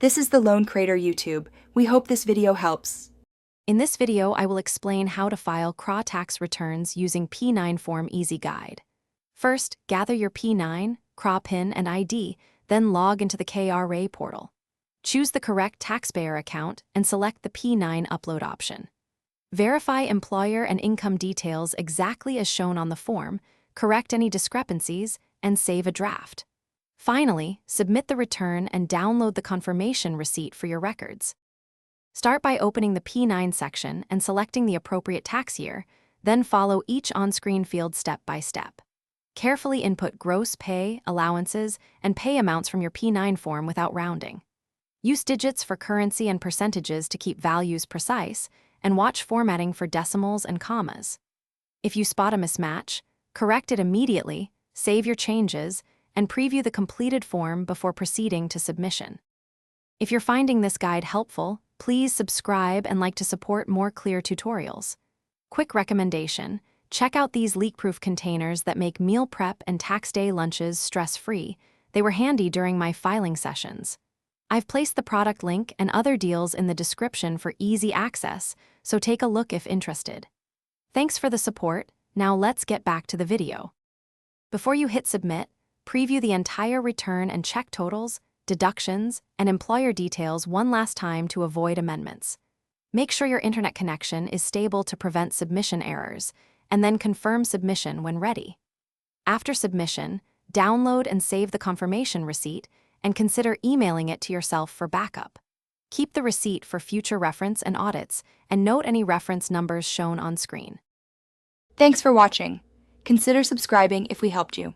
This is the Loan Creator YouTube. We hope this video helps. In this video, I will explain how to file KRA tax returns using P9 Form Easy Guide. First, gather your P9, KRA PIN, and ID, then log into the KRA portal. Choose the correct taxpayer account and select the P9 upload option. Verify employer and income details exactly as shown on the form, correct any discrepancies, and save a draft. Finally, submit the return and download the confirmation receipt for your records. Start by opening the P9 section and selecting the appropriate tax year, then follow each on-screen field step by step. Carefully input gross pay, allowances, and pay amounts from your P9 form without rounding. Use digits for currency and percentages to keep values precise, and watch formatting for decimals and commas. If you spot a mismatch, correct it immediately, save your changes, and preview the completed form before proceeding to submission. If you're finding this guide helpful, please subscribe and like to support more clear tutorials. Quick recommendation: check out these leak-proof containers that make meal prep and tax day lunches stress-free. They were handy during my filing sessions. I've placed the product link and other deals in the description for easy access, so take a look if interested. Thanks for the support. Now let's get back to the video. Before you hit submit, preview the entire return and check totals, deductions, and employer details one last time to avoid amendments. Make sure your internet connection is stable to prevent submission errors, and then confirm submission when ready. After submission, download and save the confirmation receipt and consider emailing it to yourself for backup. Keep the receipt for future reference and audits, and note any reference numbers shown on screen. Thanks for watching. Consider subscribing if we helped you.